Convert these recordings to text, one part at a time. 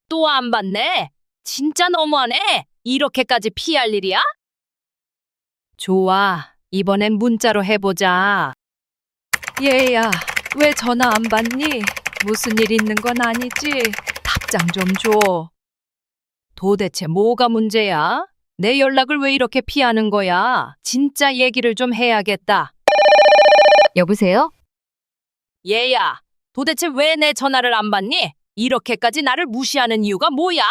또 안 받네. 진짜 너무하네. 이렇게까지 피할 일이야? 좋아. 이번엔 문자로 해보자. 얘야, 왜 전화 안 받니? 무슨 일 있는 건 아니지? 답장 좀 줘. 도대체 뭐가 문제야? 내 연락을 왜 이렇게 피하는 거야? 진짜 얘기를 좀 해야겠다. 여보세요? 얘야, 도대체 왜 내 전화를 안 받니? 이렇게까지 나를 무시하는 이유가 뭐야?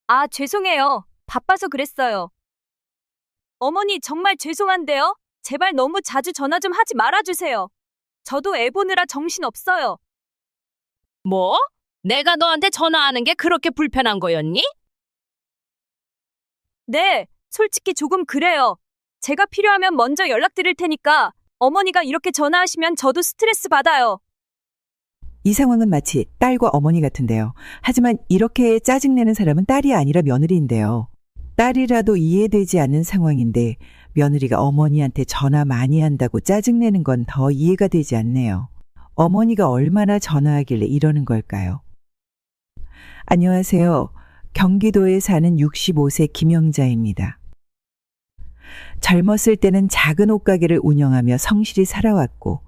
아, 죄송해요. 바빠서 그랬어요. 어머니, 정말 죄송한데요. 제발 너무 자주 전화 좀 하지 말아주세요. 저도 애 보느라 정신 없어요. 뭐? 내가 너한테 전화하는 게 그렇게 불편한 거였니? 네, 솔직히 조금 그래요. 제가 필요하면 먼저 연락드릴 테니까 어머니가 이렇게 전화하시면 저도 스트레스 받아요. 이 상황은 마치 딸과 어머니 같은데요. 하지만 이렇게 짜증내는 사람은 딸이 아니라 며느리인데요. 딸이라도 이해되지 않는 상황인데 며느리가 어머니한테 전화 많이 한다고 짜증내는 건 더 이해가 되지 않네요. 어머니가 얼마나 전화하길래 이러는 걸까요? 안녕하세요. 경기도에 사는 65세 김영자입니다. 젊었을 때는 작은 옷가게를 운영하며 성실히 살아왔고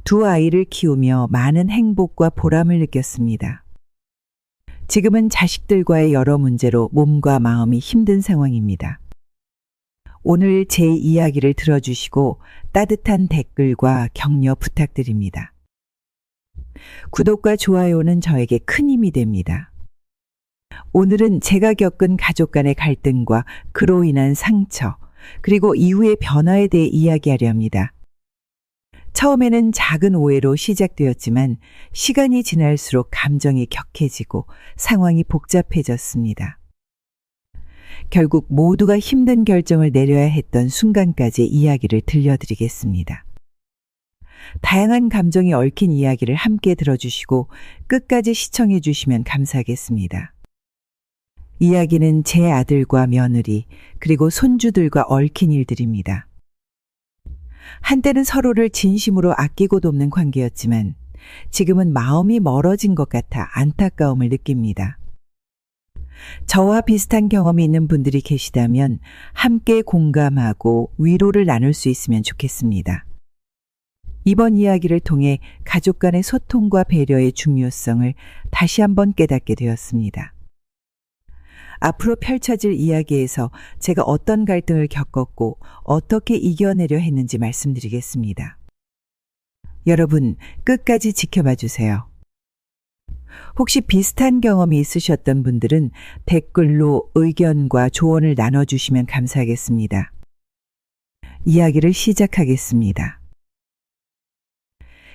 두 아이를 키우며 많은 행복과 보람을 느꼈습니다. 지금은 자식들과의 여러 문제로 몸과 마음이 힘든 상황입니다. 오늘 제 이야기를 들어주시고 따뜻한 댓글과 격려 부탁드립니다. 구독과 좋아요는 저에게 큰 힘이 됩니다. 오늘은 제가 겪은 가족 간의 갈등과 그로 인한 상처, 그리고 이후의 변화에 대해 이야기하려 합니다. 처음에는 작은 오해로 시작되었지만 시간이 지날수록 감정이 격해지고 상황이 복잡해졌습니다. 결국 모두가 힘든 결정을 내려야 했던 순간까지 이야기를 들려드리겠습니다. 다양한 감정이 얽힌 이야기를 함께 들어주시고 끝까지 시청해 주시면 감사하겠습니다. 이야기는 제 아들과 며느리 그리고 손주들과 얽힌 일들입니다. 한때는 서로를 진심으로 아끼고 돕는 관계였지만 지금은 마음이 멀어진 것 같아 안타까움을 느낍니다. 저와 비슷한 경험이 있는 분들이 계시다면 함께 공감하고 위로를 나눌 수 있으면 좋겠습니다. 이번 이야기를 통해 가족 간의 소통과 배려의 중요성을 다시 한번 깨닫게 되었습니다. 앞으로 펼쳐질 이야기에서 제가 어떤 갈등을 겪었고 어떻게 이겨내려 했는지 말씀드리겠습니다. 여러분, 끝까지 지켜봐 주세요. 혹시 비슷한 경험이 있으셨던 분들은 댓글로 의견과 조언을 나눠주시면 감사하겠습니다. 이야기를 시작하겠습니다.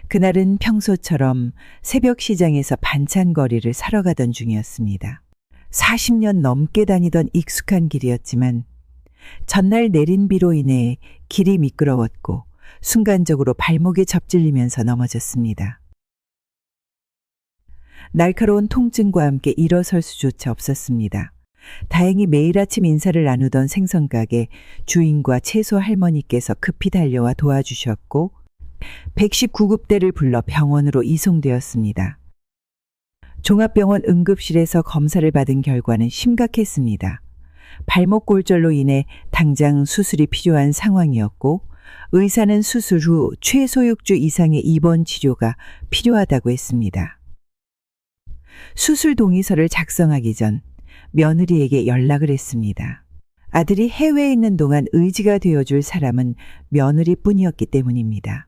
그날은 평소처럼 새벽 시장에서 반찬거리를 사러 가던 중이었습니다. 40년 넘게 다니던 익숙한 길이었지만 전날 내린 비로 인해 길이 미끄러웠고 순간적으로 발목에 접질리면서 넘어졌습니다. 날카로운 통증과 함께 일어설 수조차 없었습니다. 다행히 매일 아침 인사를 나누던 생선가게 주인과 채소 할머니께서 급히 달려와 도와주셨고 119급대를 불러 병원으로 이송되었습니다. 종합병원 응급실에서 검사를 받은 결과는 심각했습니다. 발목 골절로 인해 당장 수술이 필요한 상황이었고 의사는 수술 후 최소 6주 이상의 입원 치료가 필요하다고 했습니다. 수술 동의서를 작성하기 전 며느리에게 연락을 했습니다. 아들이 해외에 있는 동안 의지가 되어줄 사람은 며느리뿐이었기 때문입니다.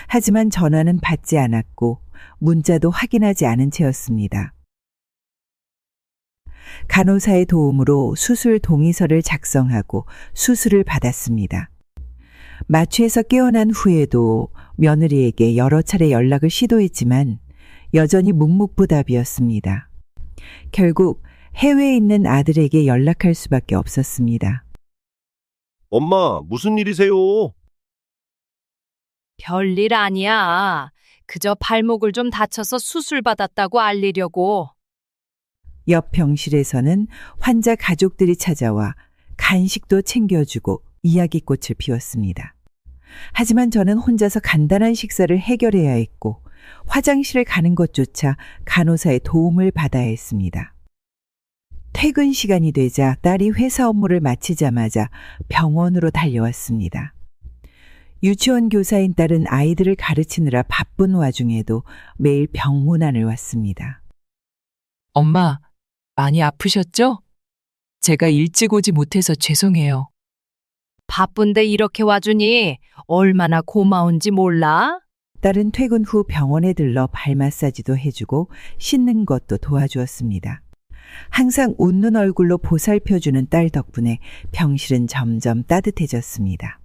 하지만 전화는 받지 않았고 문자도 확인하지 않은 채였습니다. 간호사의 도움으로 수술 동의서를 작성하고 수술을 받았습니다. 마취에서 깨어난 후에도 며느리에게 여러 차례 연락을 시도했지만 여전히 묵묵부답이었습니다. 결국 해외에 있는 아들에게 연락할 수밖에 없었습니다. 엄마, 무슨 일이세요? 별일 아니야. 그저 발목을 좀 다쳐서 수술 받았다고 알리려고. 옆 병실에서는 환자 가족들이 찾아와 간식도 챙겨주고 이야기꽃을 피웠습니다. 하지만 저는 혼자서 간단한 식사를 해결해야 했고 화장실을 가는 것조차 간호사의 도움을 받아야 했습니다. 퇴근 시간이 되자 딸이 회사 업무를 마치자마자 병원으로 달려왔습니다. 유치원 교사인 딸은 아이들을 가르치느라 바쁜 와중에도 매일 병문안을 왔습니다. 엄마, 많이 아프셨죠? 제가 일찍 오지 못해서 죄송해요. 바쁜데 이렇게 와주니 얼마나 고마운지 몰라? 딸은 퇴근 후 병원에 들러 발 마사지도 해주고 씻는 것도 도와주었습니다. 항상 웃는 얼굴로 보살펴주는 딸 덕분에 병실은 점점 따뜻해졌습니다.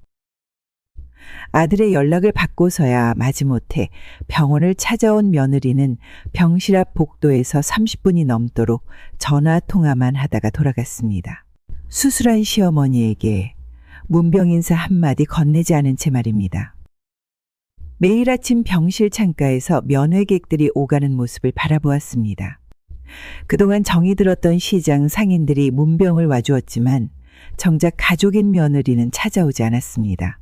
아들의 연락을 받고서야 마지못해 병원을 찾아온 며느리는 병실 앞 복도에서 30분이 넘도록 전화 통화만 하다가 돌아갔습니다. 수술한 시어머니에게 문병 인사 한마디 건네지 않은 채 말입니다. 매일 아침 병실 창가에서 면회객들이 오가는 모습을 바라보았습니다. 그동안 정이 들었던 시장 상인들이 문병을 와주었지만 정작 가족인 며느리는 찾아오지 않았습니다.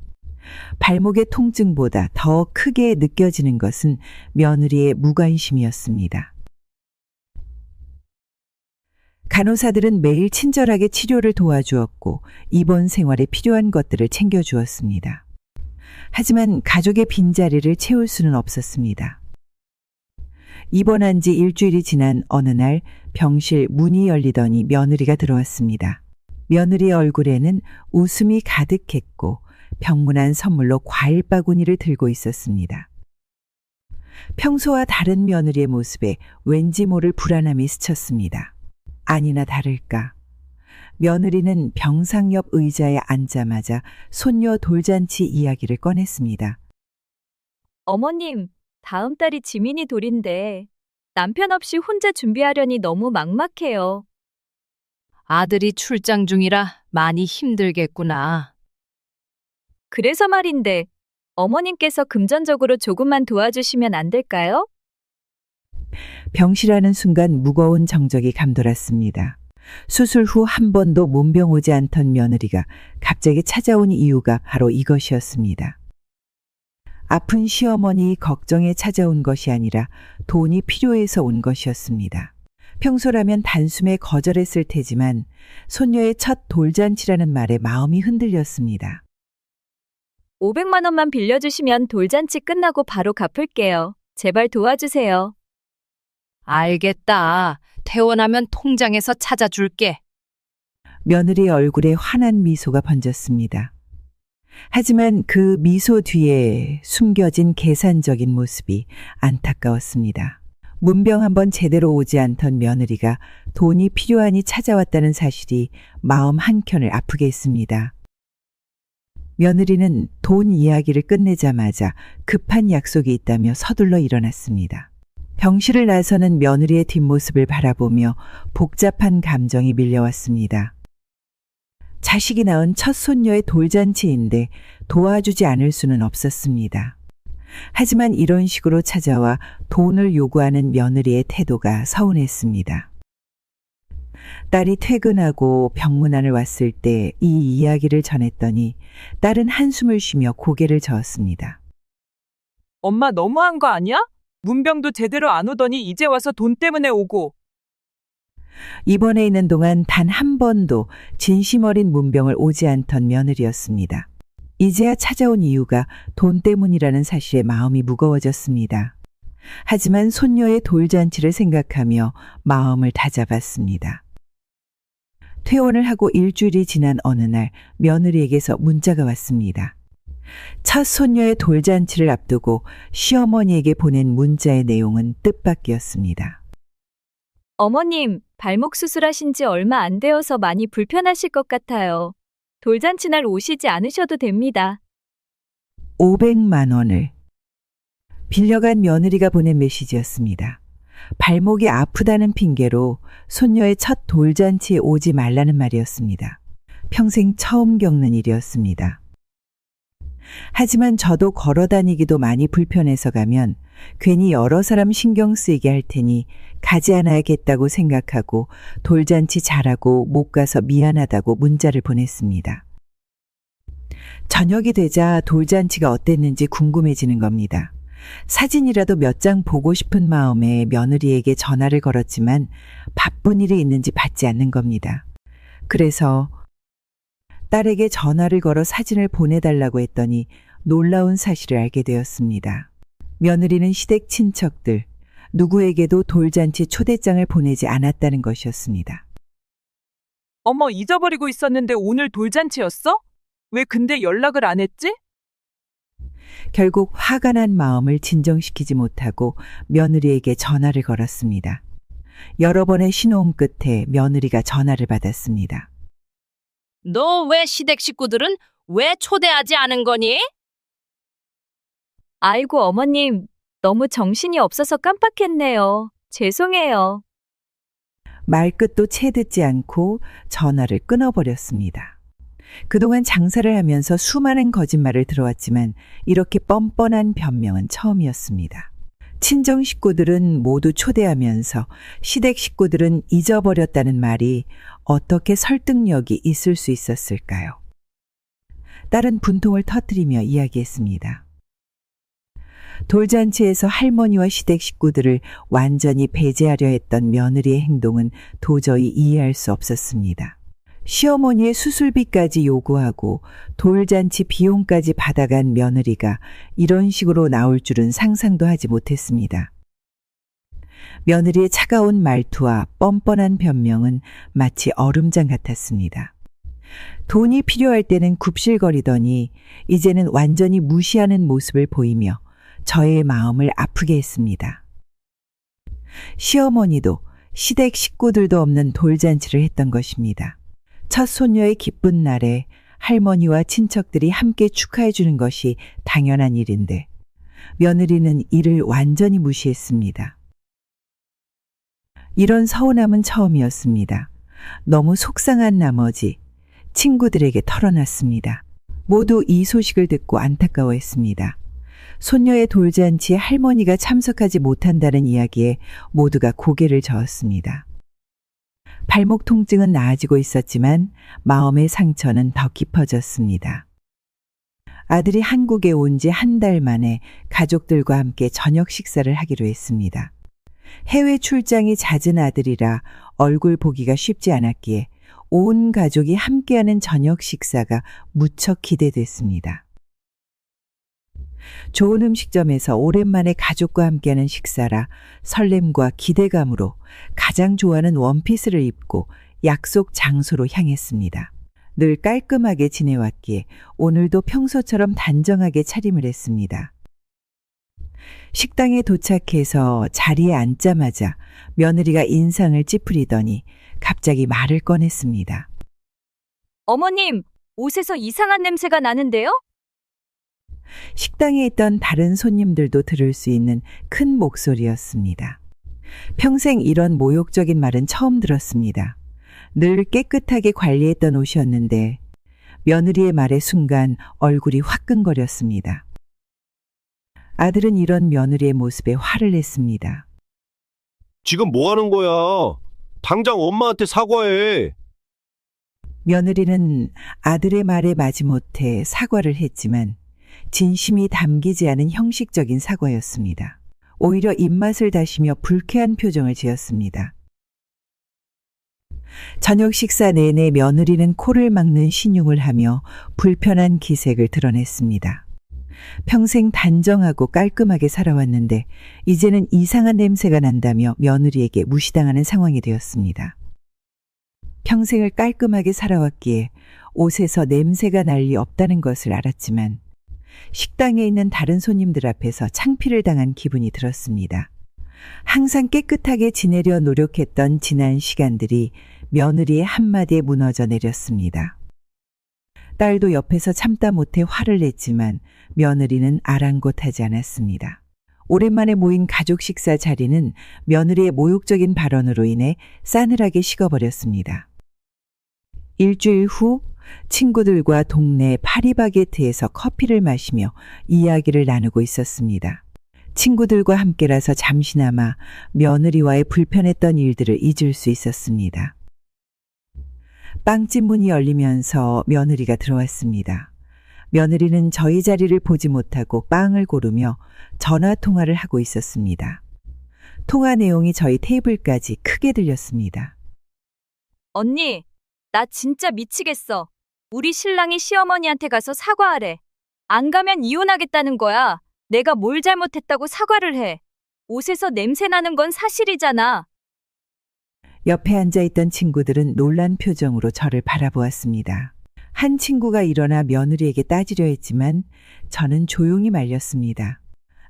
발목의 통증보다 더 크게 느껴지는 것은 며느리의 무관심이었습니다. 간호사들은 매일 친절하게 치료를 도와주었고 입원 생활에 필요한 것들을 챙겨주었습니다. 하지만 가족의 빈자리를 채울 수는 없었습니다. 입원한 지 일주일이 지난 어느 날 병실 문이 열리더니 며느리가 들어왔습니다. 며느리의 얼굴에는 웃음이 가득했고 병문안 선물로 과일 바구니를 들고 있었습니다. 평소와 다른 며느리의 모습에 왠지 모를 불안함이 스쳤습니다. 아니나 다를까. 며느리는 병상 옆 의자에 앉자마자 손녀 돌잔치 이야기를 꺼냈습니다. 어머님, 다음 달이 지민이 돌인데 남편 없이 혼자 준비하려니 너무 막막해요. 아들이 출장 중이라 많이 힘들겠구나. 그래서 말인데 어머님께서 금전적으로 조금만 도와주시면 안 될까요? 병실하는 순간 무거운 정적이 감돌았습니다. 수술 후 한 번도 문병 오지 않던 며느리가 갑자기 찾아온 이유가 바로 이것이었습니다. 아픈 시어머니 걱정에 찾아온 것이 아니라 돈이 필요해서 온 것이었습니다. 평소라면 단숨에 거절했을 테지만 손녀의 첫 돌잔치라는 말에 마음이 흔들렸습니다. 500만 원만 빌려주시면 돌잔치 끝나고 바로 갚을게요. 제발 도와주세요. 알겠다. 퇴원하면 통장에서 찾아줄게. 며느리 얼굴에 환한 미소가 번졌습니다. 하지만 그 미소 뒤에 숨겨진 계산적인 모습이 안타까웠습니다. 문병 한번 제대로 오지 않던 며느리가 돈이 필요하니 찾아왔다는 사실이 마음 한켠을 아프게 했습니다. 며느리는 돈 이야기를 끝내자마자 급한 약속이 있다며 서둘러 일어났습니다. 병실을 나서는 며느리의 뒷모습을 바라보며 복잡한 감정이 밀려왔습니다. 자식이 낳은 첫 손녀의 돌잔치인데 도와주지 않을 수는 없었습니다. 하지만 이런 식으로 찾아와 돈을 요구하는 며느리의 태도가 서운했습니다. 딸이 퇴근하고 병문안을 왔을 때 이 이야기를 전했더니 딸은 한숨을 쉬며 고개를 저었습니다. 엄마 너무한 거 아니야? 문병도 제대로 안 오더니 이제 와서 돈 때문에 오고. 입원해 있는 동안 단 한 번도 진심 어린 문병을 오지 않던 며느리였습니다. 이제야 찾아온 이유가 돈 때문이라는 사실에 마음이 무거워졌습니다. 하지만 손녀의 돌잔치를 생각하며 마음을 다잡았습니다. 퇴원을 하고 일주일이 지난 어느 날 며느리에게서 문자가 왔습니다. 첫 손녀의 돌잔치를 앞두고 시어머니에게 보낸 문자의 내용은 뜻밖이었습니다. 어머님, 발목 수술하신 지 얼마 안 되어서 많이 불편하실 것 같아요. 돌잔치 날 오시지 않으셔도 됩니다. 500만 원을 빌려간 며느리가 보낸 메시지였습니다. 발목이 아프다는 핑계로 손녀의 첫 돌잔치에 오지 말라는 말이었습니다. 평생 처음 겪는 일이었습니다. 하지만 저도 걸어다니기도 많이 불편해서 가면 괜히 여러 사람 신경 쓰이게 할 테니 가지 않아야겠다고 생각하고 돌잔치 잘하고 못 가서 미안하다고 문자를 보냈습니다. 저녁이 되자 돌잔치가 어땠는지 궁금해지는 겁니다. 사진이라도 몇 장 보고 싶은 마음에 며느리에게 전화를 걸었지만 바쁜 일이 있는지 받지 않는 겁니다. 그래서 딸에게 전화를 걸어 사진을 보내달라고 했더니 놀라운 사실을 알게 되었습니다. 며느리는 시댁 친척들, 누구에게도 돌잔치 초대장을 보내지 않았다는 것이었습니다. 어머, 잊어버리고 있었는데 오늘 돌잔치였어? 왜 근데 연락을 안 했지? 결국 화가 난 마음을 진정시키지 못하고 며느리에게 전화를 걸었습니다. 여러 번의 신호음 끝에 며느리가 전화를 받았습니다. 너 왜 시댁 식구들은 왜 초대하지 않은 거니? 아이고, 어머님, 너무 정신이 없어서 깜빡했네요. 죄송해요. 말끝도 채 듣지 않고 전화를 끊어버렸습니다. 그동안 장사를 하면서 수많은 거짓말을 들어왔지만 이렇게 뻔뻔한 변명은 처음이었습니다. 친정 식구들은 모두 초대하면서 시댁 식구들은 잊어버렸다는 말이 어떻게 설득력이 있을 수 있었을까요? 딸은 분통을 터뜨리며 이야기했습니다. 돌잔치에서 할머니와 시댁 식구들을 완전히 배제하려 했던 며느리의 행동은 도저히 이해할 수 없었습니다. 시어머니의 수술비까지 요구하고 돌잔치 비용까지 받아간 며느리가 이런 식으로 나올 줄은 상상도 하지 못했습니다. 며느리의 차가운 말투와 뻔뻔한 변명은 마치 얼음장 같았습니다. 돈이 필요할 때는 굽실거리더니 이제는 완전히 무시하는 모습을 보이며 저의 마음을 아프게 했습니다. 시어머니도 시댁 식구들도 없는 돌잔치를 했던 것입니다. 첫 손녀의 기쁜 날에 할머니와 친척들이 함께 축하해 주는 것이 당연한 일인데 며느리는 이를 완전히 무시했습니다. 이런 서운함은 처음이었습니다. 너무 속상한 나머지 친구들에게 털어놨습니다. 모두 이 소식을 듣고 안타까워했습니다. 손녀의 돌잔치에 할머니가 참석하지 못한다는 이야기에 모두가 고개를 저었습니다. 발목 통증은 나아지고 있었지만 마음의 상처는 더 깊어졌습니다. 아들이 한국에 온 지 한 달 만에 가족들과 함께 저녁 식사를 하기로 했습니다. 해외 출장이 잦은 아들이라 얼굴 보기가 쉽지 않았기에 온 가족이 함께하는 저녁 식사가 무척 기대됐습니다. 좋은 음식점에서 오랜만에 가족과 함께하는 식사라 설렘과 기대감으로 가장 좋아하는 원피스를 입고 약속 장소로 향했습니다. 늘 깔끔하게 지내왔기에 오늘도 평소처럼 단정하게 차림을 했습니다. 식당에 도착해서 자리에 앉자마자 며느리가 인상을 찌푸리더니 갑자기 말을 꺼냈습니다. 어머님, 옷에서 이상한 냄새가 나는데요? 식당에 있던 다른 손님들도 들을 수 있는 큰 목소리였습니다. 평생 이런 모욕적인 말은 처음 들었습니다. 늘 깨끗하게 관리했던 옷이었는데 며느리의 말에 순간 얼굴이 화끈거렸습니다. 아들은 이런 며느리의 모습에 화를 냈습니다. 지금 뭐 하는 거야? 당장 엄마한테 사과해. 며느리는 아들의 말에 마지못해 사과를 했지만 진심이 담기지 않은 형식적인 사과였습니다. 오히려 입맛을 다시며 불쾌한 표정을 지었습니다. 저녁 식사 내내 며느리는 코를 막는 신용을 하며 불편한 기색을 드러냈습니다. 평생 단정하고 깔끔하게 살아왔는데 이제는 이상한 냄새가 난다며 며느리에게 무시당하는 상황이 되었습니다. 평생을 깔끔하게 살아왔기에 옷에서 냄새가 날 리 없다는 것을 알았지만 식당에 있는 다른 손님들 앞에서 창피를 당한 기분이 들었습니다. 항상 깨끗하게 지내려 노력했던 지난 시간들이 며느리의 한마디에 무너져 내렸습니다. 딸도 옆에서 참다 못해 화를 냈지만 며느리는 아랑곳하지 않았습니다. 오랜만에 모인 가족 식사 자리는 며느리의 모욕적인 발언으로 인해 싸늘하게 식어버렸습니다. 일주일 후 친구들과 동네 파리바게트에서 커피를 마시며 이야기를 나누고 있었습니다. 친구들과 함께라서 잠시나마 며느리와의 불편했던 일들을 잊을 수 있었습니다. 빵집 문이 열리면서 며느리가 들어왔습니다. 며느리는 저희 자리를 보지 못하고 빵을 고르며 전화 통화를 하고 있었습니다. 통화 내용이 저희 테이블까지 크게 들렸습니다. 언니, 나 진짜 미치겠어. 우리 신랑이 시어머니한테 가서 사과하래. 안 가면 이혼하겠다는 거야. 내가 뭘 잘못했다고 사과를 해. 옷에서 냄새 나는 건 사실이잖아. 옆에 앉아있던 친구들은 놀란 표정으로 저를 바라보았습니다. 한 친구가 일어나 며느리에게 따지려 했지만 저는 조용히 말렸습니다.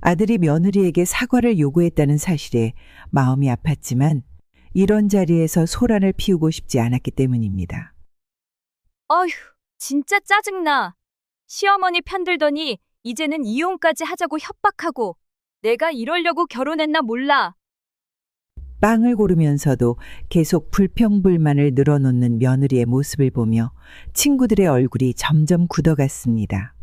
아들이 며느리에게 사과를 요구했다는 사실에 마음이 아팠지만 이런 자리에서 소란을 피우고 싶지 않았기 때문입니다. 어휴, 진짜 짜증나. 시어머니 편들더니 이제는 이혼까지 하자고 협박하고 내가 이러려고 결혼했나 몰라. 빵을 고르면서도 계속 불평불만을 늘어놓는 며느리의 모습을 보며 친구들의 얼굴이 점점 굳어갔습니다.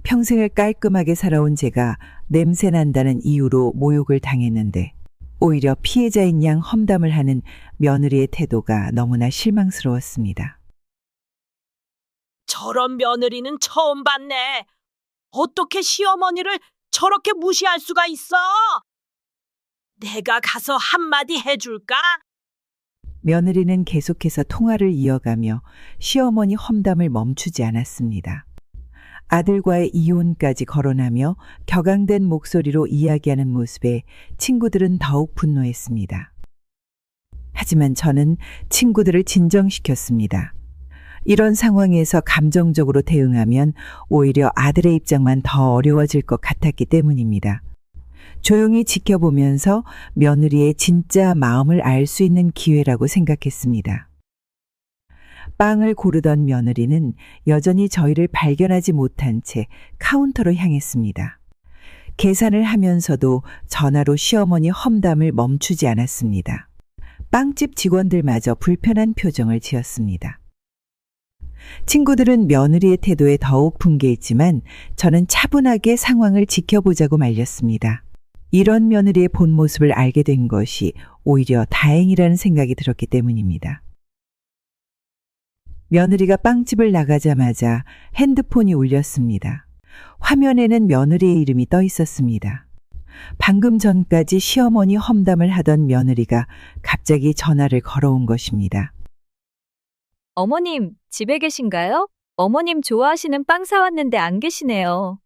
평생을 깔끔하게 살아온 제가 냄새 난다는 이유로 모욕을 당했는데 오히려 피해자인 양 험담을 하는 며느리의 태도가 너무나 실망스러웠습니다. 저런 며느리는 처음 봤네. 어떻게 시어머니를 저렇게 무시할 수가 있어? 내가 가서 한마디 해줄까? 며느리는 계속해서 통화를 이어가며 시어머니 험담을 멈추지 않았습니다. 아들과의 이혼까지 거론하며 격앙된 목소리로 이야기하는 모습에 친구들은 더욱 분노했습니다. 하지만 저는 친구들을 진정시켰습니다. 이런 상황에서 감정적으로 대응하면 오히려 아들의 입장만 더 어려워질 것 같았기 때문입니다. 조용히 지켜보면서 며느리의 진짜 마음을 알 수 있는 기회라고 생각했습니다. 빵을 고르던 며느리는 여전히 저희를 발견하지 못한 채 카운터로 향했습니다. 계산을 하면서도 전화로 시어머니 험담을 멈추지 않았습니다. 빵집 직원들마저 불편한 표정을 지었습니다. 친구들은 며느리의 태도에 더욱 분개했지만 저는 차분하게 상황을 지켜보자고 말렸습니다. 이런 며느리의 본 모습을 알게 된 것이 오히려 다행이라는 생각이 들었기 때문입니다. 며느리가 빵집을 나가자마자 핸드폰이 울렸습니다. 화면에는 며느리의 이름이 떠 있었습니다. 방금 전까지 시어머니 험담을 하던 며느리가 갑자기 전화를 걸어온 것입니다. 어머님, 집에 계신가요? 어머님 좋아하시는 빵 사왔는데 안 계시네요.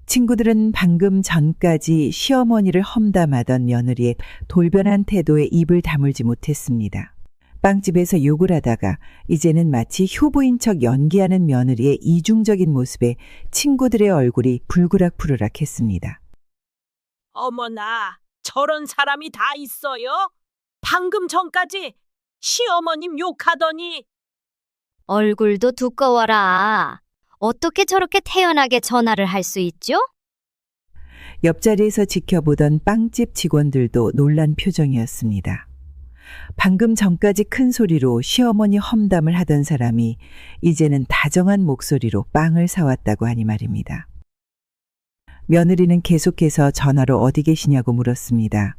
친구들은 방금 전까지 시어머니를 험담하던 며느리의 돌변한 태도에 입을 다물지 못했습니다. 빵집에서 욕을 하다가 이제는 마치 효부인 척 연기하는 며느리의 이중적인 모습에 친구들의 얼굴이 불그락불그락 했습니다. 어머나, 저런 사람이 다 있어요? 방금 전까지 시어머님 욕하더니. 얼굴도 두꺼워라. 어떻게 저렇게 태연하게 전화를 할 수 있죠? 옆자리에서 지켜보던 빵집 직원들도 놀란 표정이었습니다. 방금 전까지 큰 소리로 시어머니 험담을 하던 사람이 이제는 다정한 목소리로 빵을 사왔다고 하니 말입니다. 며느리는 계속해서 전화로 어디 계시냐고 물었습니다.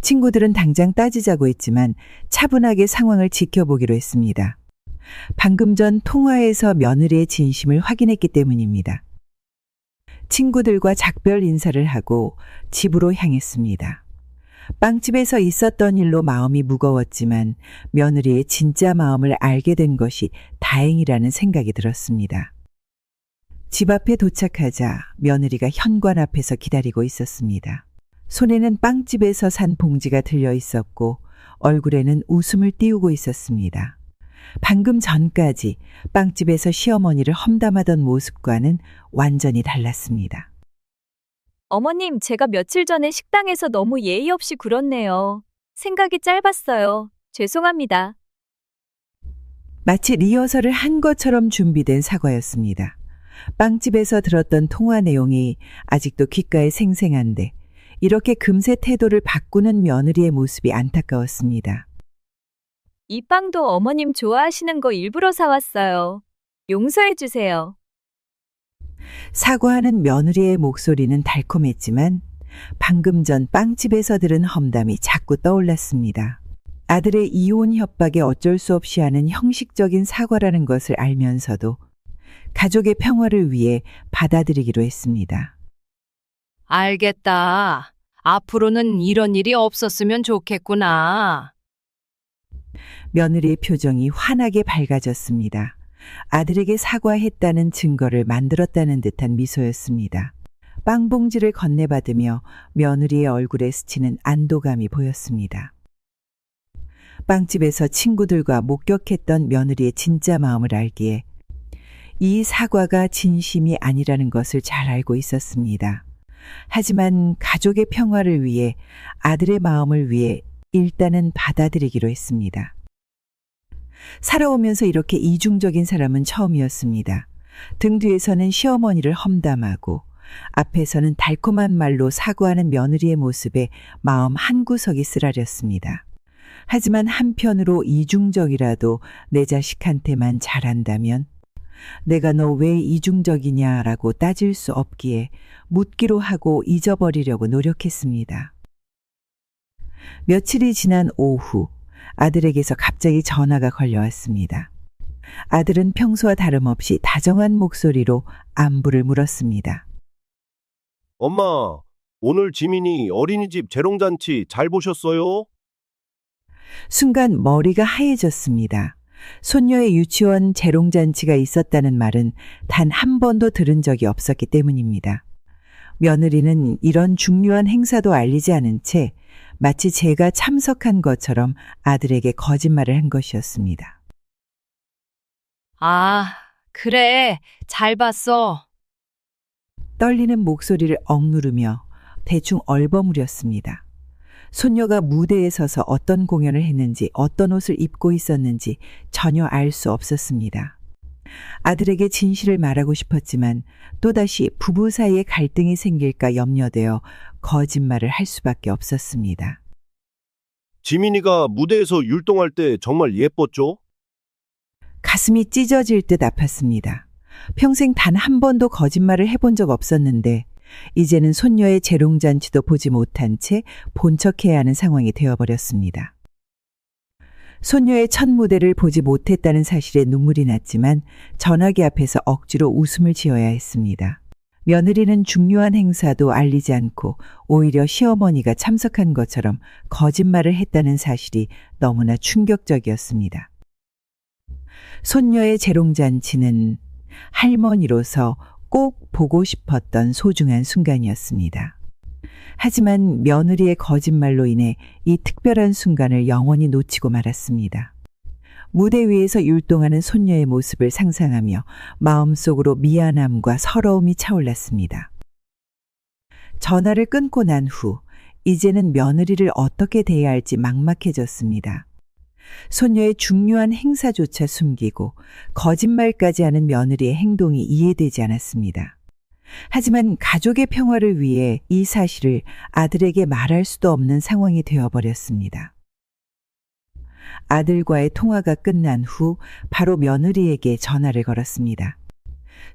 친구들은 당장 따지자고 했지만 차분하게 상황을 지켜보기로 했습니다. 방금 전 통화에서 며느리의 진심을 확인했기 때문입니다. 친구들과 작별 인사를 하고 집으로 향했습니다. 빵집에서 있었던 일로 마음이 무거웠지만 며느리의 진짜 마음을 알게 된 것이 다행이라는 생각이 들었습니다. 집 앞에 도착하자 며느리가 현관 앞에서 기다리고 있었습니다. 손에는 빵집에서 산 봉지가 들려 있었고 얼굴에는 웃음을 띄우고 있었습니다. 방금 전까지 빵집에서 시어머니를 험담하던 모습과는 완전히 달랐습니다. 어머님, 제가 며칠 전에 식당에서 너무 예의 없이 굴었네요. 생각이 짧았어요. 죄송합니다. 마치 리허설을 한 것처럼 준비된 사과였습니다. 빵집에서 들었던 통화 내용이 아직도 귓가에 생생한데 이렇게 금세 태도를 바꾸는 며느리의 모습이 안타까웠습니다. 이 빵도 어머님 좋아하시는 거 일부러 사왔어요. 용서해 주세요. 사과하는 며느리의 목소리는 달콤했지만 방금 전 빵집에서 들은 험담이 자꾸 떠올랐습니다. 아들의 이혼 협박에 어쩔 수 없이 하는 형식적인 사과라는 것을 알면서도 가족의 평화를 위해 받아들이기로 했습니다. 알겠다. 앞으로는 이런 일이 없었으면 좋겠구나. 며느리의 표정이 환하게 밝아졌습니다. 아들에게 사과했다는 증거를 만들었다는 듯한 미소였습니다. 빵봉지를 건네받으며 며느리의 얼굴에 스치는 안도감이 보였습니다. 빵집에서 친구들과 목격했던 며느리의 진짜 마음을 알기에 이 사과가 진심이 아니라는 것을 잘 알고 있었습니다. 하지만 가족의 평화를 위해, 아들의 마음을 위해 일단은 받아들이기로 했습니다. 살아오면서 이렇게 이중적인 사람은 처음이었습니다. 등 뒤에서는 시어머니를 험담하고 앞에서는 달콤한 말로 사과하는 며느리의 모습에 마음 한구석이 쓰라렸습니다. 하지만 한편으로 이중적이라도 내 자식한테만 잘한다면 내가 너 왜 이중적이냐라고 따질 수 없기에 묻기로 하고 잊어버리려고 노력했습니다. 며칠이 지난 오후, 아들에게서 갑자기 전화가 걸려왔습니다. 아들은 평소와 다름없이 다정한 목소리로 안부를 물었습니다. 엄마, 오늘 지민이 어린이집 재롱잔치 잘 보셨어요? 순간 머리가 하얘졌습니다. 손녀의 유치원 재롱잔치가 있었다는 말은 단 한 번도 들은 적이 없었기 때문입니다. 며느리는 이런 중요한 행사도 알리지 않은 채 마치 제가 참석한 것처럼 아들에게 거짓말을 한 것이었습니다. 아, 그래. 잘 봤어. 떨리는 목소리를 억누르며 대충 얼버무렸습니다. 손녀가 무대에 서서 어떤 공연을 했는지, 어떤 옷을 입고 있었는지 전혀 알 수 없었습니다. 아들에게 진실을 말하고 싶었지만 또다시 부부 사이에 갈등이 생길까 염려되어 거짓말을 할 수밖에 없었습니다. 지민이가 무대에서 율동할 때 정말 예뻤죠? 가슴이 찢어질 듯 아팠습니다. 평생 단 한 번도 거짓말을 해본 적 없었는데 이제는 손녀의 재롱잔치도 보지 못한 채 본척해야 하는 상황이 되어버렸습니다. 손녀의 첫 무대를 보지 못했다는 사실에 눈물이 났지만 전화기 앞에서 억지로 웃음을 지어야 했습니다. 며느리는 중요한 행사도 알리지 않고 오히려 시어머니가 참석한 것처럼 거짓말을 했다는 사실이 너무나 충격적이었습니다. 손녀의 재롱잔치는 할머니로서 꼭 보고 싶었던 소중한 순간이었습니다. 하지만 며느리의 거짓말로 인해 이 특별한 순간을 영원히 놓치고 말았습니다. 무대 위에서 율동하는 손녀의 모습을 상상하며 마음속으로 미안함과 서러움이 차올랐습니다. 전화를 끊고 난 후 이제는 며느리를 어떻게 대해야 할지 막막해졌습니다. 손녀의 중요한 행사조차 숨기고 거짓말까지 하는 며느리의 행동이 이해되지 않았습니다. 하지만 가족의 평화를 위해 이 사실을 아들에게 말할 수도 없는 상황이 되어버렸습니다. 아들과의 통화가 끝난 후 바로 며느리에게 전화를 걸었습니다.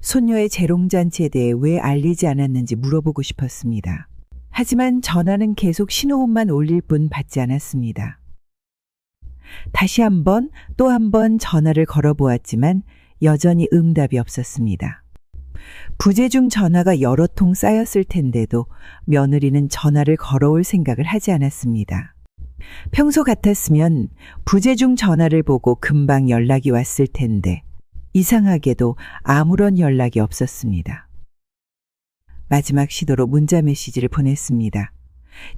손녀의 재롱잔치에 대해 왜 알리지 않았는지 물어보고 싶었습니다. 하지만 전화는 계속 신호음만 울릴 뿐 받지 않았습니다. 다시 한번 또 한 번 전화를 걸어보았지만 여전히 응답이 없었습니다. 부재중 전화가 여러 통 쌓였을 텐데도 며느리는 전화를 걸어올 생각을 하지 않았습니다. 평소 같았으면 부재중 전화를 보고 금방 연락이 왔을 텐데 이상하게도 아무런 연락이 없었습니다. 마지막 시도로 문자 메시지를 보냈습니다.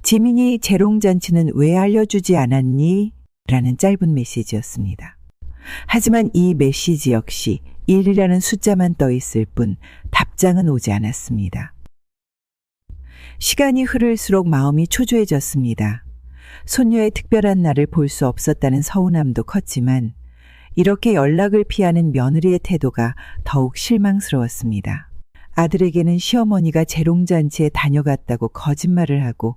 지민이 재롱잔치는 왜 알려주지 않았니? 라는 짧은 메시지였습니다. 하지만 이 메시지 역시 1이라는 숫자만 떠 있을 뿐 답장은 오지 않았습니다. 시간이 흐를수록 마음이 초조해졌습니다. 손녀의 특별한 날을 볼 수 없었다는 서운함도 컸지만 이렇게 연락을 피하는 며느리의 태도가 더욱 실망스러웠습니다. 아들에게는 시어머니가 재롱잔치에 다녀갔다고 거짓말을 하고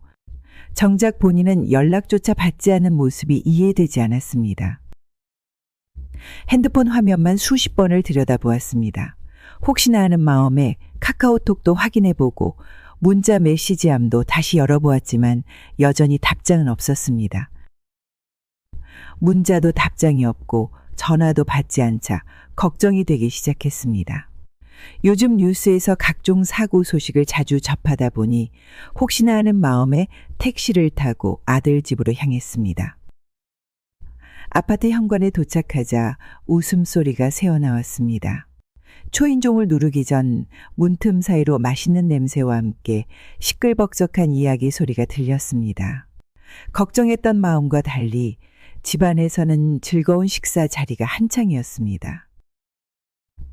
정작 본인은 연락조차 받지 않은 모습이 이해되지 않았습니다. 핸드폰 화면만 수십 번을 들여다보았습니다. 혹시나 하는 마음에 카카오톡도 확인해보고 문자 메시지함도 다시 열어보았지만 여전히 답장은 없었습니다. 문자도 답장이 없고 전화도 받지 않자 걱정이 되기 시작했습니다. 요즘 뉴스에서 각종 사고 소식을 자주 접하다 보니 혹시나 하는 마음에 택시를 타고 아들 집으로 향했습니다. 아파트 현관에 도착하자 웃음소리가 새어나왔습니다. 초인종을 누르기 전 문틈 사이로 맛있는 냄새와 함께 시끌벅적한 이야기 소리가 들렸습니다. 걱정했던 마음과 달리 집안에서는 즐거운 식사 자리가 한창이었습니다.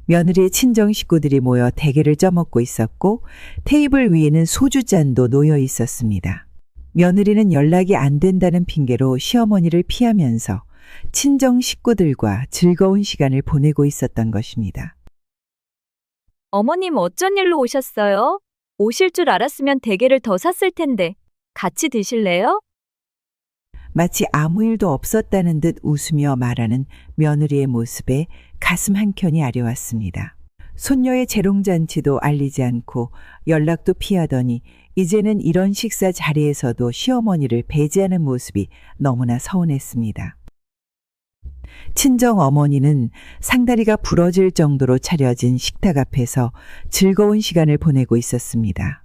며느리의 친정 식구들이 모여 대게를 쪄먹고 있었고 테이블 위에는 소주잔도 놓여 있었습니다. 며느리는 연락이 안 된다는 핑계로 시어머니를 피하면서 친정 식구들과 즐거운 시간을 보내고 있었던 것입니다. 어머님 어쩐 일로 오셨어요? 오실 줄 알았으면 대게를 더 샀을 텐데. 같이 드실래요? 마치 아무 일도 없었다는 듯 웃으며 말하는 며느리의 모습에 가슴 한켠이 아려왔습니다. 손녀의 재롱잔치도 알리지 않고 연락도 피하더니 이제는 이런 식사 자리에서도 시어머니를 배제하는 모습이 너무나 서운했습니다. 친정 어머니는 상다리가 부러질 정도로 차려진 식탁 앞에서 즐거운 시간을 보내고 있었습니다.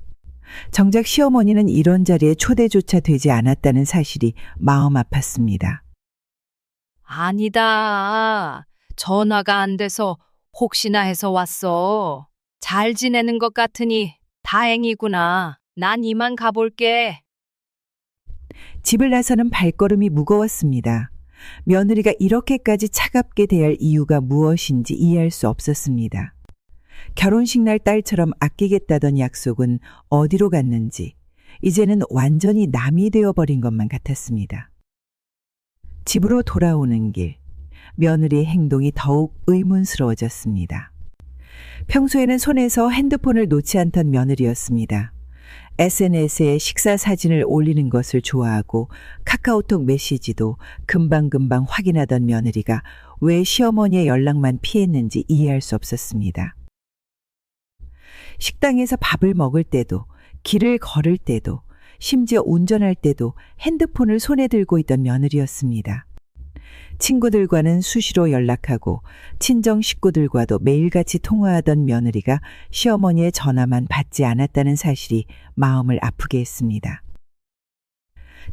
정작 시어머니는 이런 자리에 초대조차 되지 않았다는 사실이 마음 아팠습니다. 아니다. 전화가 안 돼서 혹시나 해서 왔어. 잘 지내는 것 같으니 다행이구나. 난 이만 가볼게. 집을 나서는 발걸음이 무거웠습니다. 며느리가 이렇게까지 차갑게 대할 이유가 무엇인지 이해할 수 없었습니다. 결혼식 날 딸처럼 아끼겠다던 약속은 어디로 갔는지 이제는 완전히 남이 되어버린 것만 같았습니다. 집으로 돌아오는 길, 며느리의 행동이 더욱 의문스러워졌습니다. 평소에는 손에서 핸드폰을 놓지 않던 며느리였습니다. SNS에 식사 사진을 올리는 것을 좋아하고 카카오톡 메시지도 금방금방 확인하던 며느리가 왜 시어머니의 연락만 피했는지 이해할 수 없었습니다. 식당에서 밥을 먹을 때도, 길을 걸을 때도, 심지어 운전할 때도 핸드폰을 손에 들고 있던 며느리였습니다. 친구들과는 수시로 연락하고 친정 식구들과도 매일같이 통화하던 며느리가 시어머니의 전화만 받지 않았다는 사실이 마음을 아프게 했습니다.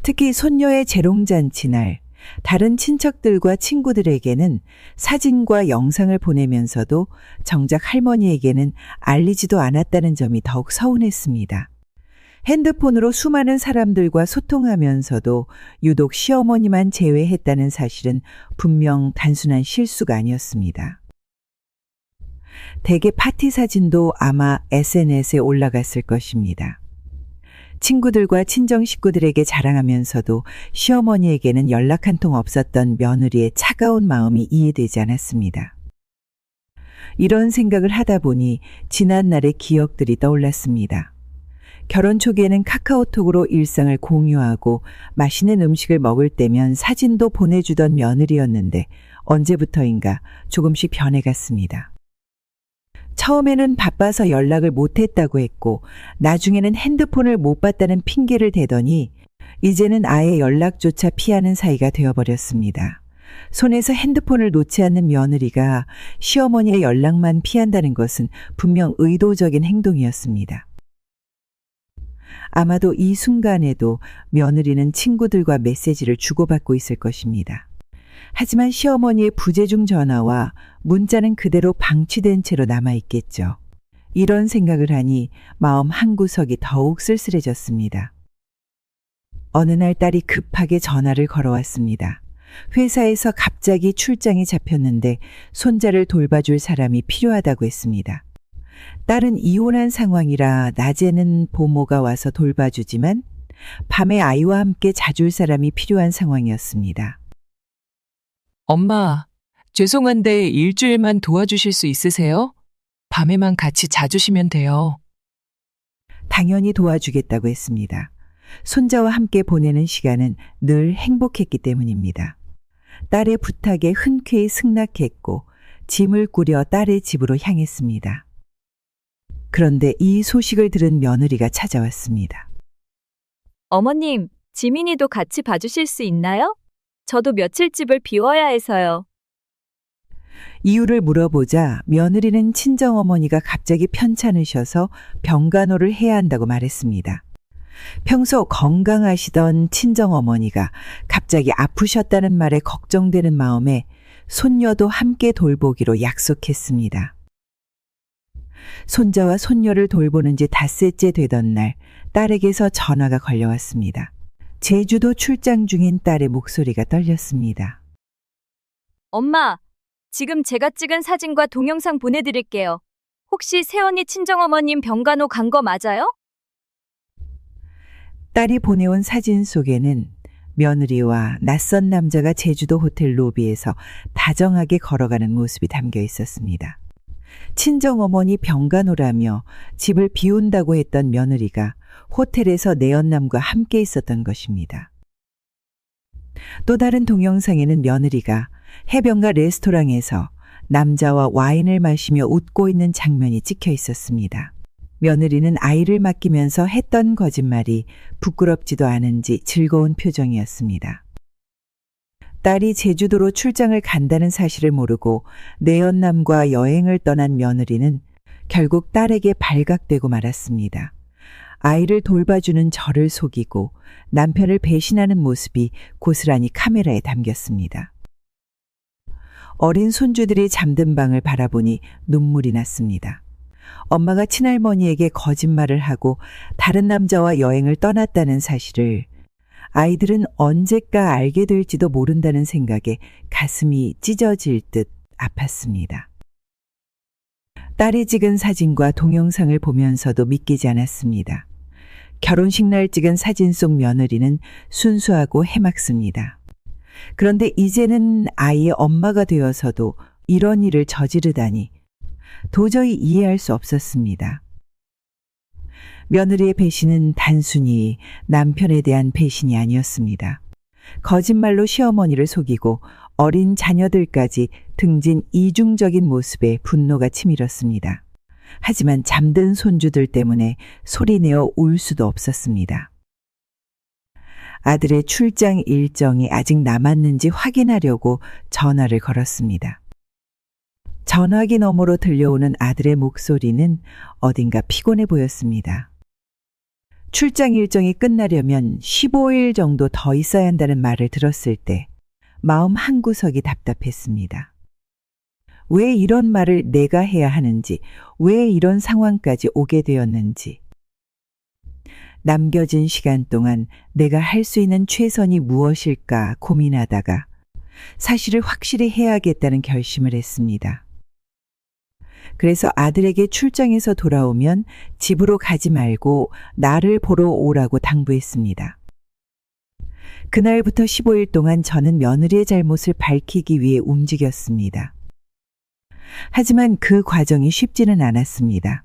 특히 손녀의 재롱잔치 날 다른 친척들과 친구들에게는 사진과 영상을 보내면서도 정작 할머니에게는 알리지도 않았다는 점이 더욱 서운했습니다. 핸드폰으로 수많은 사람들과 소통하면서도 유독 시어머니만 제외했다는 사실은 분명 단순한 실수가 아니었습니다. 대개 파티 사진도 아마 SNS에 올라갔을 것입니다. 친구들과 친정 식구들에게 자랑하면서도 시어머니에게는 연락 한 통 없었던 며느리의 차가운 마음이 이해되지 않았습니다. 이런 생각을 하다 보니 지난날의 기억들이 떠올랐습니다. 결혼 초기에는 카카오톡으로 일상을 공유하고 맛있는 음식을 먹을 때면 사진도 보내주던 며느리였는데 언제부터인가 조금씩 변해갔습니다. 처음에는 바빠서 연락을 못했다고 했고 나중에는 핸드폰을 못 봤다는 핑계를 대더니 이제는 아예 연락조차 피하는 사이가 되어버렸습니다. 손에서 핸드폰을 놓지 않는 며느리가 시어머니의 연락만 피한다는 것은 분명 의도적인 행동이었습니다. 아마도 이 순간에도 며느리는 친구들과 메시지를 주고받고 있을 것입니다. 하지만 시어머니의 부재중 전화와 문자는 그대로 방치된 채로 남아있겠죠. 이런 생각을 하니 마음 한구석이 더욱 쓸쓸해졌습니다. 어느 날 딸이 급하게 전화를 걸어왔습니다. 회사에서 갑자기 출장이 잡혔는데 손자를 돌봐줄 사람이 필요하다고 했습니다. 딸은 이혼한 상황이라 낮에는 보모가 와서 돌봐주지만 밤에 아이와 함께 자줄 사람이 필요한 상황이었습니다. 엄마, 죄송한데 일주일만 도와주실 수 있으세요? 밤에만 같이 자주시면 돼요. 당연히 도와주겠다고 했습니다. 손자와 함께 보내는 시간은 늘 행복했기 때문입니다. 딸의 부탁에 흔쾌히 승낙했고 짐을 꾸려 딸의 집으로 향했습니다. 그런데 이 소식을 들은 며느리가 찾아왔습니다. 어머님, 지민이도 같이 봐주실 수 있나요? 저도 며칠 집을 비워야 해서요. 이유를 물어보자 며느리는 친정어머니가 갑자기 편찮으셔서 병간호를 해야 한다고 말했습니다. 평소 건강하시던 친정어머니가 갑자기 아프셨다는 말에 걱정되는 마음에 손녀도 함께 돌보기로 약속했습니다. 손자와 손녀를 돌보는 지 닷새째 되던 날 딸에게서 전화가 걸려왔습니다. 제주도 출장 중인 딸의 목소리가 떨렸습니다. 엄마, 지금 제가 찍은 사진과 동영상 보내드릴게요. 혹시 새언니 친정어머님 병간호 간 거 맞아요? 딸이 보내온 사진 속에는 며느리와 낯선 남자가 제주도 호텔 로비에서 다정하게 걸어가는 모습이 담겨 있었습니다. 친정어머니 병간호라며 집을 비운다고 했던 며느리가 호텔에서 내연남과 함께 있었던 것입니다. 또 다른 동영상에는 며느리가 해변가 레스토랑에서 남자와 와인을 마시며 웃고 있는 장면이 찍혀 있었습니다. 며느리는 아이를 맡기면서 했던 거짓말이 부끄럽지도 않은지 즐거운 표정이었습니다. 딸이 제주도로 출장을 간다는 사실을 모르고 내연남과 여행을 떠난 며느리는 결국 딸에게 발각되고 말았습니다. 아이를 돌봐주는 저를 속이고 남편을 배신하는 모습이 고스란히 카메라에 담겼습니다. 어린 손주들이 잠든 방을 바라보니 눈물이 났습니다. 엄마가 친할머니에게 거짓말을 하고 다른 남자와 여행을 떠났다는 사실을 아이들은 언제까 알게 될지도 모른다는 생각에 가슴이 찢어질 듯 아팠습니다. 딸이 찍은 사진과 동영상을 보면서도 믿기지 않았습니다. 결혼식 날 찍은 사진 속 며느리는 순수하고 해맑습니다. 그런데 이제는 아이의 엄마가 되어서도 이런 일을 저지르다니 도저히 이해할 수 없었습니다. 며느리의 배신은 단순히 남편에 대한 배신이 아니었습니다. 거짓말로 시어머니를 속이고 어린 자녀들까지 등진 이중적인 모습에 분노가 치밀었습니다. 하지만 잠든 손주들 때문에 소리내어 울 수도 없었습니다. 아들의 출장 일정이 아직 남았는지 확인하려고 전화를 걸었습니다. 전화기 너머로 들려오는 아들의 목소리는 어딘가 피곤해 보였습니다. 출장 일정이 끝나려면 15일 정도 더 있어야 한다는 말을 들었을 때 마음 한구석이 답답했습니다. 왜 이런 말을 내가 해야 하는지, 왜 이런 상황까지 오게 되었는지. 남겨진 시간 동안 내가 할 수 있는 최선이 무엇일까 고민하다가 사실을 확실히 해야겠다는 결심을 했습니다. 그래서 아들에게 출장에서 돌아오면 집으로 가지 말고 나를 보러 오라고 당부했습니다. 그날부터 15일 동안 저는 며느리의 잘못을 밝히기 위해 움직였습니다. 하지만 그 과정이 쉽지는 않았습니다.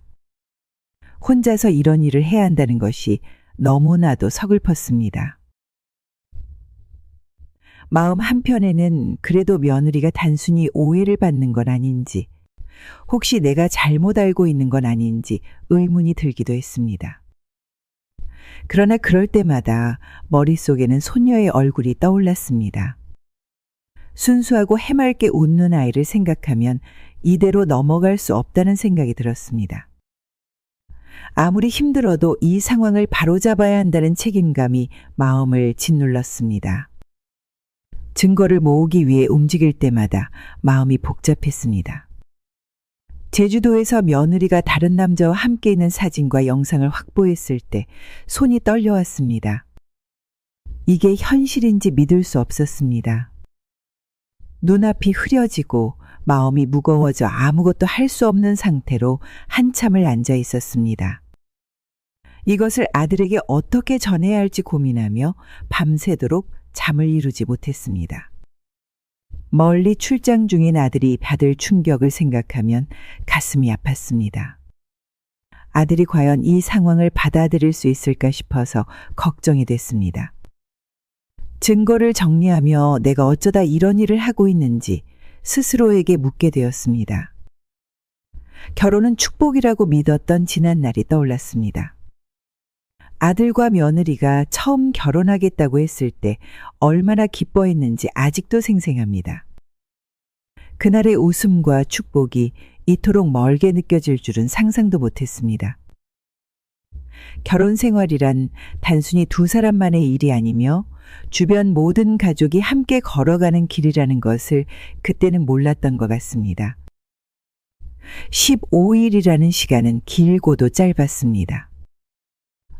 혼자서 이런 일을 해야 한다는 것이 너무나도 서글펐습니다. 마음 한편에는 그래도 며느리가 단순히 오해를 받는 건 아닌지, 혹시 내가 잘못 알고 있는 건 아닌지 의문이 들기도 했습니다. 그러나 그럴 때마다 머릿속에는 손녀의 얼굴이 떠올랐습니다. 순수하고 해맑게 웃는 아이를 생각하면 이대로 넘어갈 수 없다는 생각이 들었습니다. 아무리 힘들어도 이 상황을 바로잡아야 한다는 책임감이 마음을 짓눌렀습니다. 증거를 모으기 위해 움직일 때마다 마음이 복잡했습니다. 제주도에서 며느리가 다른 남자와 함께 있는 사진과 영상을 확보했을 때 손이 떨려왔습니다. 이게 현실인지 믿을 수 없었습니다. 눈앞이 흐려지고 마음이 무거워져 아무것도 할 수 없는 상태로 한참을 앉아 있었습니다. 이것을 아들에게 어떻게 전해야 할지 고민하며 밤새도록 잠을 이루지 못했습니다. 멀리 출장 중인 아들이 받을 충격을 생각하면 가슴이 아팠습니다. 아들이 과연 이 상황을 받아들일 수 있을까 싶어서 걱정이 됐습니다. 증거를 정리하며 내가 어쩌다 이런 일을 하고 있는지 스스로에게 묻게 되었습니다. 결혼은 축복이라고 믿었던 지난 날이 떠올랐습니다. 아들과 며느리가 처음 결혼하겠다고 했을 때 얼마나 기뻐했는지 아직도 생생합니다. 그날의 웃음과 축복이 이토록 멀게 느껴질 줄은 상상도 못했습니다. 결혼 생활이란 단순히 두 사람만의 일이 아니며 주변 모든 가족이 함께 걸어가는 길이라는 것을 그때는 몰랐던 것 같습니다. 15일이라는 시간은 길고도 짧았습니다.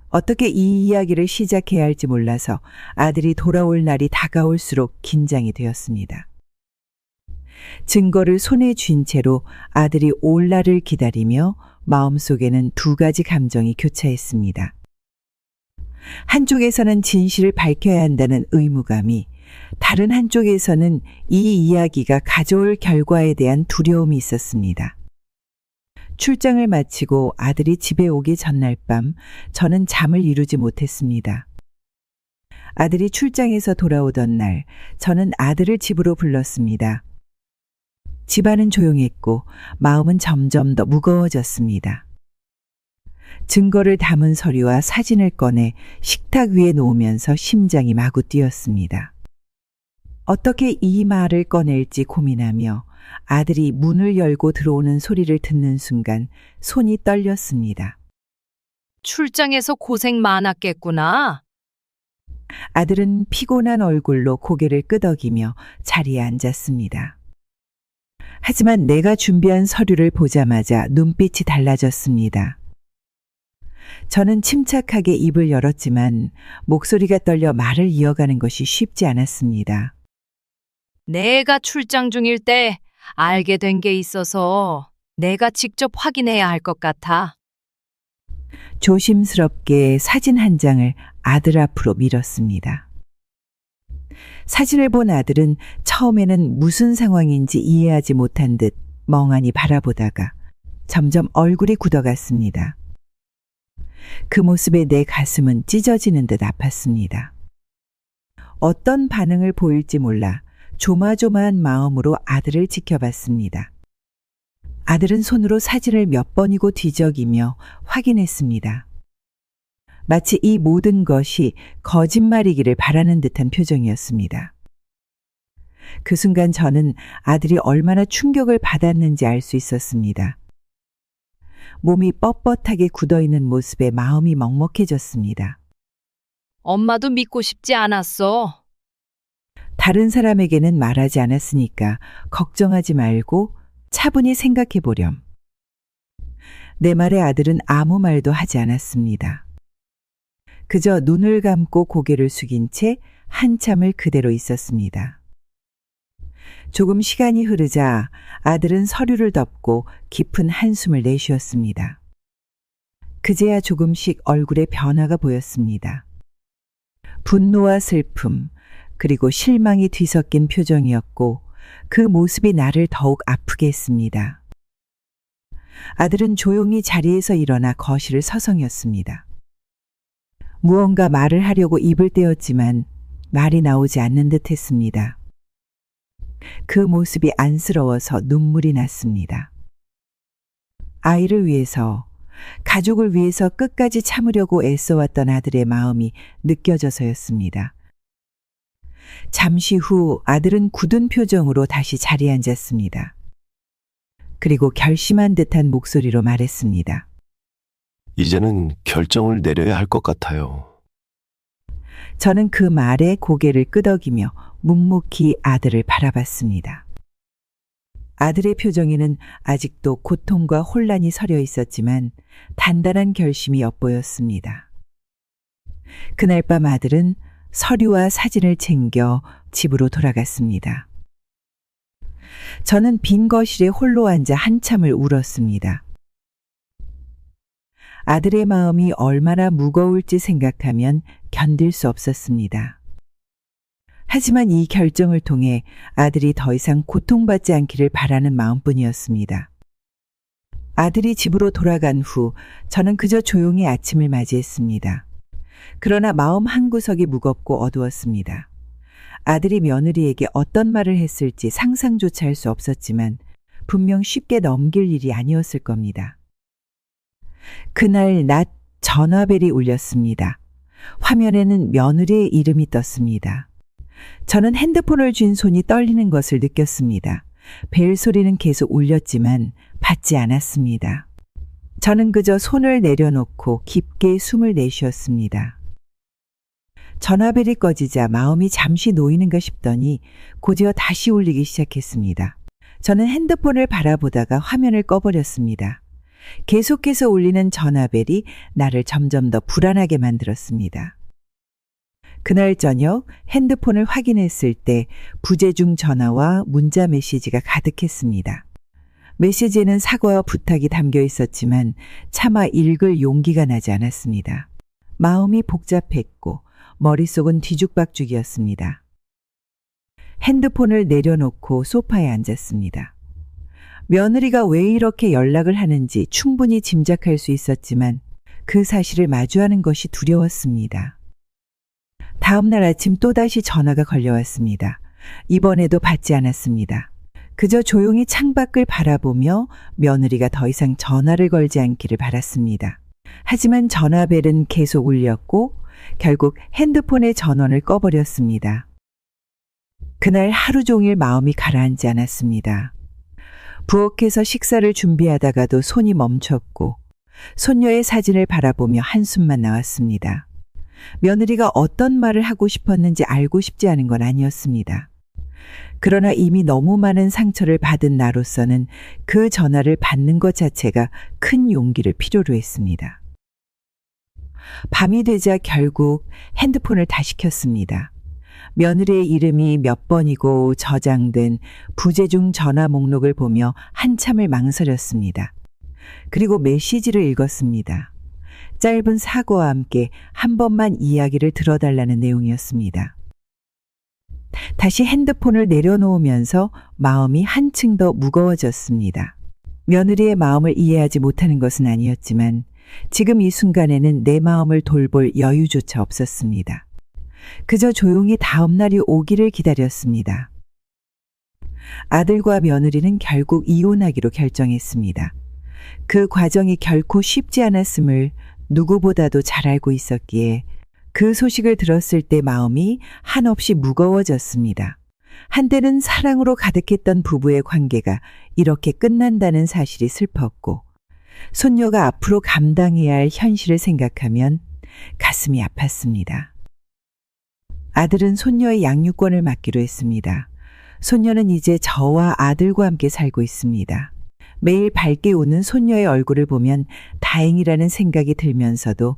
어떻게 이 이야기를 시작해야 할지 몰라서 아들이 돌아올 날이 다가올수록 긴장이 되었습니다. 증거를 손에 쥔 채로 아들이 올 날을 기다리며 마음속에는 두 가지 감정이 교차했습니다. 한쪽에서는 진실을 밝혀야 한다는 의무감이, 다른 한쪽에서는 이 이야기가 가져올 결과에 대한 두려움이 있었습니다. 출장을 마치고 아들이 집에 오기 전날 밤 저는 잠을 이루지 못했습니다. 아들이 출장에서 돌아오던 날 저는 아들을 집으로 불렀습니다. 집안은 조용했고 마음은 점점 더 무거워졌습니다. 증거를 담은 서류와 사진을 꺼내 식탁 위에 놓으면서 심장이 마구 뛰었습니다. 어떻게 이 말을 꺼낼지 고민하며 아들이 문을 열고 들어오는 소리를 듣는 순간 손이 떨렸습니다. 출장에서 고생 많았겠구나. 아들은 피곤한 얼굴로 고개를 끄덕이며 자리에 앉았습니다. 하지만 내가 준비한 서류를 보자마자 눈빛이 달라졌습니다. 저는 침착하게 입을 열었지만 목소리가 떨려 말을 이어가는 것이 쉽지 않았습니다. 내가 출장 중일 때 알게 된 게 있어서 내가 직접 확인해야 할 것 같아. 조심스럽게 사진 한 장을 아들 앞으로 밀었습니다. 사진을 본 아들은 처음에는 무슨 상황인지 이해하지 못한 듯 멍하니 바라보다가 점점 얼굴이 굳어갔습니다. 그 모습에 내 가슴은 찢어지는 듯 아팠습니다. 어떤 반응을 보일지 몰라 조마조마한 마음으로 아들을 지켜봤습니다. 아들은 손으로 사진을 몇 번이고 뒤적이며 확인했습니다. 마치 이 모든 것이 거짓말이기를 바라는 듯한 표정이었습니다. 그 순간 저는 아들이 얼마나 충격을 받았는지 알 수 있었습니다. 몸이 뻣뻣하게 굳어있는 모습에 마음이 먹먹해졌습니다. 엄마도 믿고 싶지 않았어. 다른 사람에게는 말하지 않았으니까 걱정하지 말고 차분히 생각해 보렴. 내 말에 아들은 아무 말도 하지 않았습니다. 그저 눈을 감고 고개를 숙인 채 한참을 그대로 있었습니다. 조금 시간이 흐르자 아들은 서류를 덮고 깊은 한숨을 내쉬었습니다. 그제야 조금씩 얼굴에 변화가 보였습니다. 분노와 슬픔, 그리고 실망이 뒤섞인 표정이었고 그 모습이 나를 더욱 아프게 했습니다. 아들은 조용히 자리에서 일어나 거실을 서성였습니다. 무언가 말을 하려고 입을 떼었지만 말이 나오지 않는 듯 했습니다. 그 모습이 안쓰러워서 눈물이 났습니다. 아이를 위해서, 가족을 위해서 끝까지 참으려고 애써왔던 아들의 마음이 느껴져서였습니다. 잠시 후 아들은 굳은 표정으로 다시 자리에 앉았습니다. 그리고 결심한 듯한 목소리로 말했습니다. 이제는 결정을 내려야 할 것 같아요. 저는 그 말에 고개를 끄덕이며 묵묵히 아들을 바라봤습니다. 아들의 표정에는 아직도 고통과 혼란이 서려 있었지만 단단한 결심이 엿보였습니다. 그날 밤 아들은 서류와 사진을 챙겨 집으로 돌아갔습니다. 저는 빈 거실에 홀로 앉아 한참을 울었습니다. 아들의 마음이 얼마나 무거울지 생각하면 견딜 수 없었습니다. 하지만 이 결정을 통해 아들이 더 이상 고통받지 않기를 바라는 마음뿐이었습니다. 아들이 집으로 돌아간 후 저는 그저 조용히 아침을 맞이했습니다. 그러나 마음 한구석이 무겁고 어두웠습니다. 아들이 며느리에게 어떤 말을 했을지 상상조차 할 수 없었지만 분명 쉽게 넘길 일이 아니었을 겁니다. 그날 낮 전화벨이 울렸습니다. 화면에는 며느리의 이름이 떴습니다. 저는 핸드폰을 쥔 손이 떨리는 것을 느꼈습니다. 벨 소리는 계속 울렸지만 받지 않았습니다. 저는 그저 손을 내려놓고 깊게 숨을 내쉬었습니다. 전화벨이 꺼지자 마음이 잠시 놓이는가 싶더니 곧이어 다시 울리기 시작했습니다. 저는 핸드폰을 바라보다가 화면을 꺼버렸습니다. 계속해서 울리는 전화벨이 나를 점점 더 불안하게 만들었습니다. 그날 저녁 핸드폰을 확인했을 때 부재중 전화와 문자 메시지가 가득했습니다. 메시지에는 사과와 부탁이 담겨 있었지만 차마 읽을 용기가 나지 않았습니다. 마음이 복잡했고 머릿속은 뒤죽박죽이었습니다. 핸드폰을 내려놓고 소파에 앉았습니다. 며느리가 왜 이렇게 연락을 하는지 충분히 짐작할 수 있었지만 그 사실을 마주하는 것이 두려웠습니다. 다음 날 아침 또다시 전화가 걸려왔습니다. 이번에도 받지 않았습니다. 그저 조용히 창밖을 바라보며 며느리가 더 이상 전화를 걸지 않기를 바랐습니다. 하지만 전화벨은 계속 울렸고 결국 핸드폰의 전원을 꺼버렸습니다. 그날 하루 종일 마음이 가라앉지 않았습니다. 부엌에서 식사를 준비하다가도 손이 멈췄고 손녀의 사진을 바라보며 한숨만 나왔습니다. 며느리가 어떤 말을 하고 싶었는지 알고 싶지 않은 건 아니었습니다. 그러나 이미 너무 많은 상처를 받은 나로서는 그 전화를 받는 것 자체가 큰 용기를 필요로 했습니다. 밤이 되자 결국 핸드폰을 다시 켰습니다. 며느리의 이름이 몇 번이고 저장된 부재중 전화 목록을 보며 한참을 망설였습니다. 그리고 메시지를 읽었습니다. 짧은 사과와 함께 한 번만 이야기를 들어달라는 내용이었습니다. 다시 핸드폰을 내려놓으면서 마음이 한층 더 무거워졌습니다. 며느리의 마음을 이해하지 못하는 것은 아니었지만 지금 이 순간에는 내 마음을 돌볼 여유조차 없었습니다. 그저 조용히 다음 날이 오기를 기다렸습니다. 아들과 며느리는 결국 이혼하기로 결정했습니다. 그 과정이 결코 쉽지 않았음을 누구보다도 잘 알고 있었기에 그 소식을 들었을 때 마음이 한없이 무거워졌습니다. 한때는 사랑으로 가득했던 부부의 관계가 이렇게 끝난다는 사실이 슬펐고 손녀가 앞으로 감당해야 할 현실을 생각하면 가슴이 아팠습니다. 아들은 손녀의 양육권을 맡기로 했습니다. 손녀는 이제 저와 아들과 함께 살고 있습니다. 매일 밝게 웃는 손녀의 얼굴을 보면 다행이라는 생각이 들면서도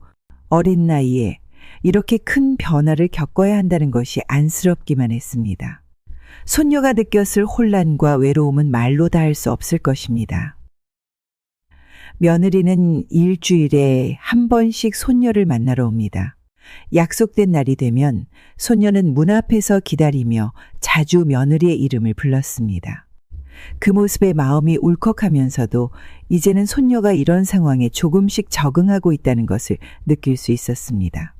어린 나이에 이렇게 큰 변화를 겪어야 한다는 것이 안쓰럽기만 했습니다. 손녀가 느꼈을 혼란과 외로움은 말로 다 할 수 없을 것입니다. 며느리는 일주일에 한 번씩 손녀를 만나러 옵니다. 약속된 날이 되면 손녀는 문 앞에서 기다리며 자주 며느리의 이름을 불렀습니다. 그 모습에 마음이 울컥하면서도 이제는 손녀가 이런 상황에 조금씩 적응하고 있다는 것을 느낄 수 있었습니다.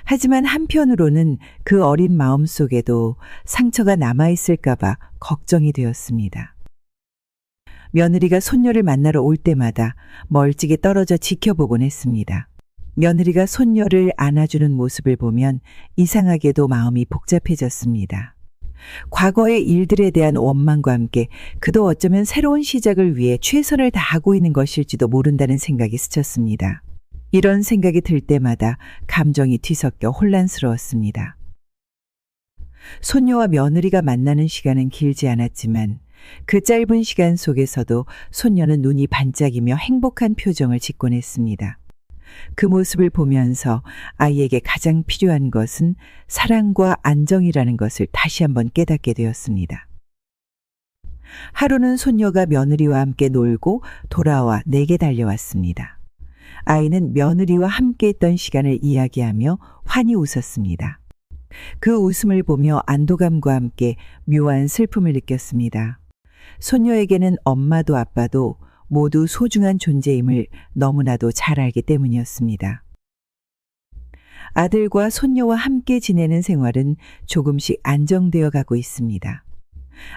하지만 한편으로는 그 어린 마음 속에도 상처가 남아있을까봐 걱정이 되었습니다. 며느리가 손녀를 만나러 올 때마다 멀찍이 떨어져 지켜보곤 했습니다. 며느리가 손녀를 안아주는 모습을 보면 이상하게도 마음이 복잡해졌습니다. 과거의 일들에 대한 원망과 함께 그도 어쩌면 새로운 시작을 위해 최선을 다하고 있는 것일지도 모른다는 생각이 스쳤습니다. 이런 생각이 들 때마다 감정이 뒤섞여 혼란스러웠습니다. 손녀와 며느리가 만나는 시간은 길지 않았지만 그 짧은 시간 속에서도 손녀는 눈이 반짝이며 행복한 표정을 짓곤 했습니다. 그 모습을 보면서 아이에게 가장 필요한 것은 사랑과 안정이라는 것을 다시 한번 깨닫게 되었습니다. 하루는 손녀가 며느리와 함께 놀고 돌아와 내게 달려왔습니다. 아이는 며느리와 함께 했던 시간을 이야기하며 환히 웃었습니다. 그 웃음을 보며 안도감과 함께 묘한 슬픔을 느꼈습니다. 손녀에게는 엄마도 아빠도 모두 소중한 존재임을 너무나도 잘 알기 때문이었습니다. 아들과 손녀와 함께 지내는 생활은 조금씩 안정되어 가고 있습니다.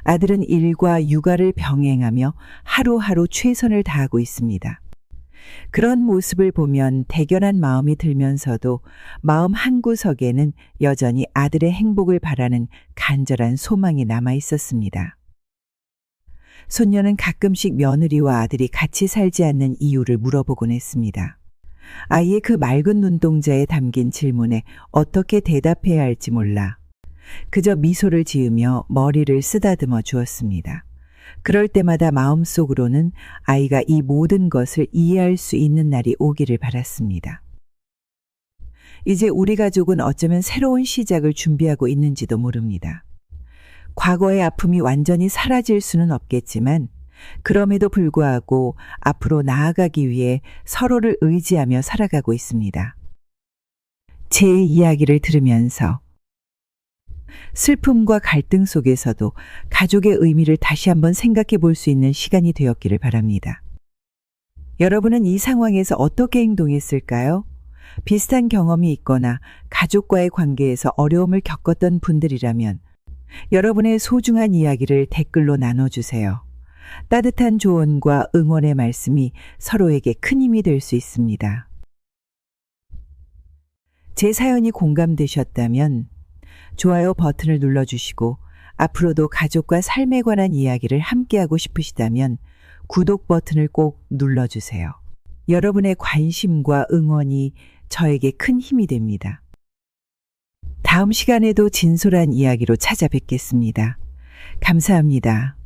아들은 일과 육아를 병행하며 하루하루 최선을 다하고 있습니다. 그런 모습을 보면 대견한 마음이 들면서도 마음 한구석에는 여전히 아들의 행복을 바라는 간절한 소망이 남아 있었습니다. 손녀는 가끔씩 며느리와 아들이 같이 살지 않는 이유를 물어보곤 했습니다. 아이의 그 맑은 눈동자에 담긴 질문에 어떻게 대답해야 할지 몰라 그저 미소를 지으며 머리를 쓰다듬어 주었습니다. 그럴 때마다 마음속으로는 아이가 이 모든 것을 이해할 수 있는 날이 오기를 바랐습니다. 이제 우리 가족은 어쩌면 새로운 시작을 준비하고 있는지도 모릅니다. 과거의 아픔이 완전히 사라질 수는 없겠지만 그럼에도 불구하고 앞으로 나아가기 위해 서로를 의지하며 살아가고 있습니다. 제 이야기를 들으면서 슬픔과 갈등 속에서도 가족의 의미를 다시 한번 생각해 볼 수 있는 시간이 되었기를 바랍니다. 여러분은 이 상황에서 어떻게 행동했을까요? 비슷한 경험이 있거나 가족과의 관계에서 어려움을 겪었던 분들이라면 여러분의 소중한 이야기를 댓글로 나눠주세요. 따뜻한 조언과 응원의 말씀이 서로에게 큰 힘이 될 수 있습니다. 제 사연이 공감되셨다면 좋아요 버튼을 눌러주시고 앞으로도 가족과 삶에 관한 이야기를 함께하고 싶으시다면 구독 버튼을 꼭 눌러주세요. 여러분의 관심과 응원이 저에게 큰 힘이 됩니다. 다음 시간에도 진솔한 이야기로 찾아뵙겠습니다. 감사합니다.